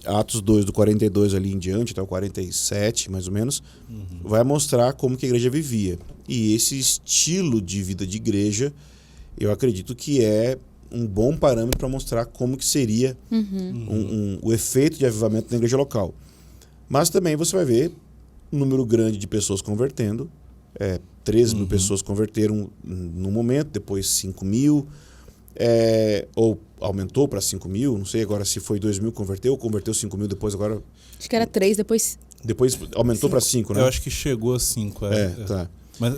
Atos 2, do 42 ali em diante, até o 47, mais ou menos, vai mostrar como que a igreja vivia. E esse estilo de vida de igreja, eu acredito que é um bom parâmetro para mostrar como que seria o efeito de avivamento na igreja local. Mas também você vai ver um número grande de pessoas convertendo. 13 mil pessoas converteram no momento, depois 5 mil, ou aumentou para 5 mil, não sei agora se foi 2 mil converteu 5 mil depois agora... Acho que era 3, depois aumentou para 5, né? Eu acho que chegou a 5. Tá.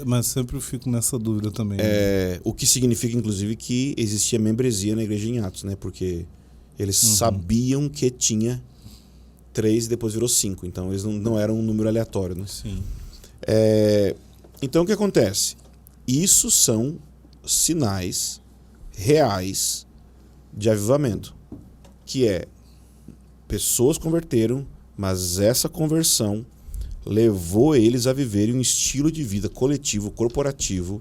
Mas sempre eu fico nessa dúvida também. O que significa, inclusive, que existia membresia na igreja em Atos, né? Porque eles sabiam que tinha 3 e depois virou 5. Então, eles não eram um número aleatório, né? Sim. Então, o que acontece? Isso são sinais reais de avivamento. Que pessoas converteram, mas essa conversão levou eles a viverem um estilo de vida coletivo, corporativo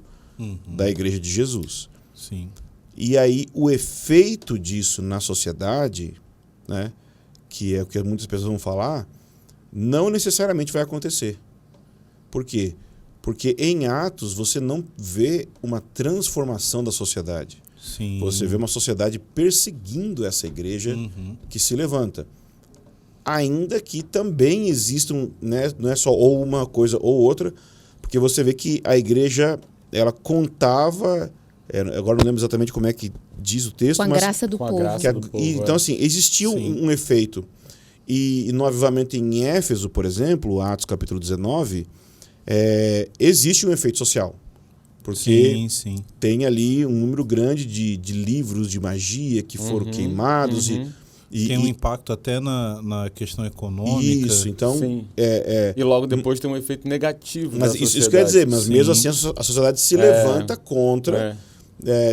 da Igreja de Jesus. Sim. E aí o efeito disso na sociedade, né, que é o que muitas pessoas vão falar, não necessariamente vai acontecer. Por quê? Porque em Atos você não vê uma transformação da sociedade. Sim. Você vê uma sociedade perseguindo essa igreja que se levanta. Ainda que também existam, né, não é só ou uma coisa ou outra, porque você vê que a igreja, ela contava, agora não lembro exatamente como é que diz o texto, com a mas graça do povo. Então, assim, existia um efeito. E no avivamento em Éfeso, por exemplo, Atos capítulo 19, existe um efeito social. Porque tem ali um número grande de livros de magia que foram queimados e tem um impacto até na questão econômica. Isso, então... E logo depois tem um efeito negativo mas na sociedade. Isso quer dizer, mas mesmo assim a sociedade se levanta contra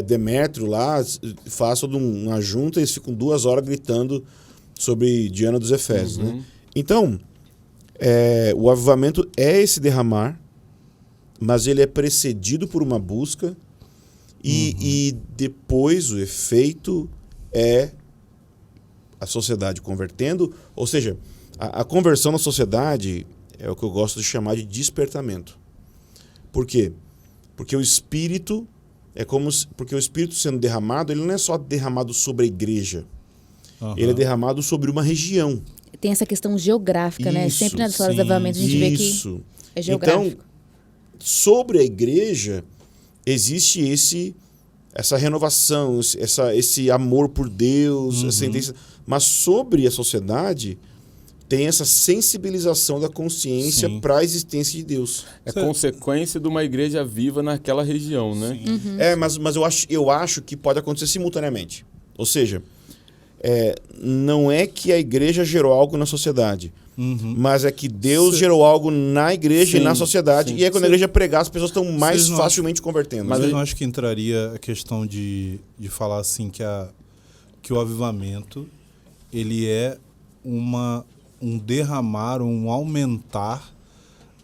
Demétrio lá, faz toda uma junta e eles ficam 2 horas gritando sobre Diana dos Efésios. Né? Então, o avivamento é esse derramar, mas ele é precedido por uma busca e depois o efeito é a sociedade convertendo, ou seja, a conversão na sociedade é o que eu gosto de chamar de despertamento. Por quê? Porque o Espírito porque o Espírito sendo derramado, ele não é só derramado sobre a igreja, ele é derramado sobre uma região. Tem essa questão geográfica, né? Sempre nas histórias de avivamento a gente vê que é geográfico. Então, sobre a igreja existe essa renovação, esse amor por Deus, mas sobre a sociedade tem essa sensibilização da consciência para a existência de Deus. É consequência de uma igreja viva naquela região, né? Mas eu acho que pode acontecer simultaneamente. Ou seja, não é que a igreja gerou algo na sociedade, mas é que Deus gerou algo na igreja e na sociedade, e aí quando a igreja pregar, as pessoas estão mais facilmente convertendo. Mas eu não acho que entraria a questão de falar assim que o avivamento ele é um derramar, um aumentar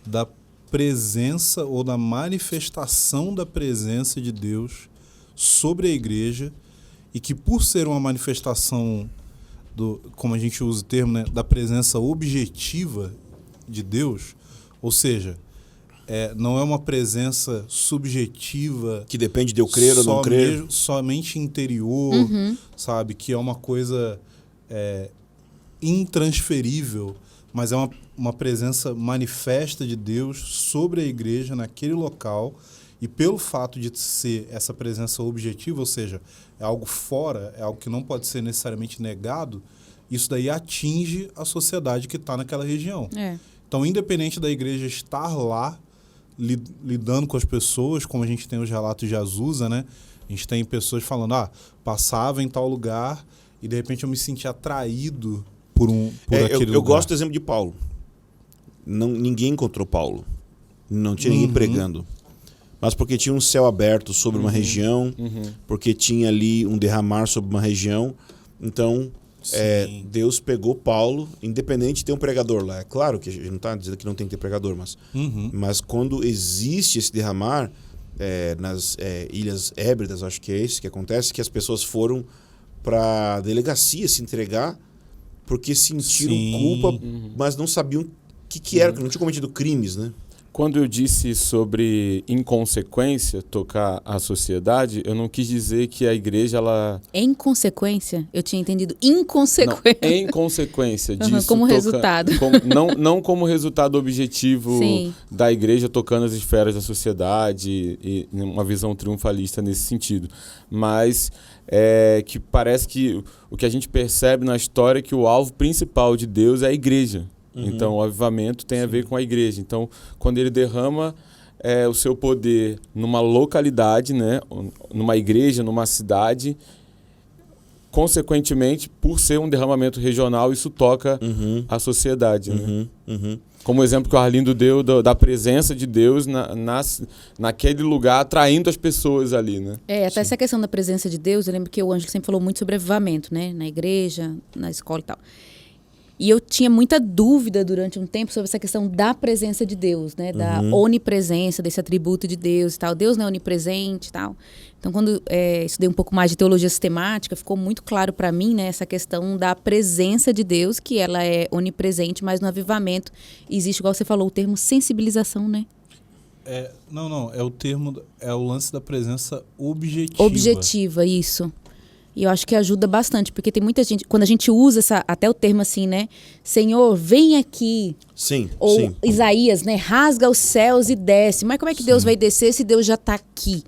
da presença ou da manifestação da presença de Deus sobre a igreja, e que por ser uma manifestação como a gente usa o termo, né, da presença objetiva de Deus, ou seja, não é uma presença subjetiva que depende de eu crer ou não crer, somente interior, sabe, que é uma coisa intransferível, mas é uma presença manifesta de Deus sobre a igreja naquele local. E pelo fato de ser essa presença objetiva, ou seja, é algo fora, é algo que não pode ser necessariamente negado, isso daí atinge a sociedade que está naquela região. Então, independente da igreja estar lá, lidando com as pessoas, como a gente tem os relatos de Azusa, né? A gente tem pessoas falando, passava em tal lugar e de repente eu me senti atraído por aquele lugar. Eu gosto do exemplo de Paulo. Ninguém encontrou Paulo. Não tinha ninguém pregando. Mas porque tinha um céu aberto sobre uma região, porque tinha ali um derramar sobre uma região. Então, Deus pegou Paulo, independente de ter um pregador lá. É claro que a gente não está dizendo que não tem que ter pregador, mas quando existe esse derramar, nas Ilhas Hébridas, acho que é esse que acontece, que as pessoas foram para a delegacia se entregar porque sentiram culpa, mas não sabiam o que era, que não tinham cometido crimes, né? Quando eu disse sobre inconsequência tocar a sociedade, eu não quis dizer que a igreja, ela... Em consequência? Eu tinha entendido inconsequência. Não, em consequência disso. Como resultado. Não como resultado objetivo da igreja tocando as esferas da sociedade e uma visão triunfalista nesse sentido. Mas que parece que o que a gente percebe na história é que o alvo principal de Deus é a igreja. Então, o avivamento tem a ver com a igreja. Então, quando ele derrama o seu poder numa localidade, né, numa igreja, numa cidade, consequentemente, por ser um derramamento regional, isso toca a sociedade. Né? Como o exemplo que o Arlindo deu da presença de Deus naquele lugar, atraindo as pessoas ali. Né? Até essa questão da presença de Deus, eu lembro que o Ângelo sempre falou muito sobre avivamento, né? Na igreja, na escola e tal. E eu tinha muita dúvida durante um tempo sobre essa questão da presença de Deus, né? Da onipresença, desse atributo de Deus e tal. Deus não é onipresente e tal. Então, quando estudei um pouco mais de teologia sistemática, ficou muito claro para mim, né, essa questão da presença de Deus, que ela é onipresente, mas no avivamento existe, igual você falou, o termo sensibilização, né? Não, é o lance da presença objetiva. Objetiva, isso. E eu acho que ajuda bastante, porque tem muita gente, quando a gente usa até o termo assim, né? Senhor, vem aqui. Sim, ou sim. Isaías, né? Rasga os céus e desce. Mas como é que Deus vai descer se Deus já está aqui?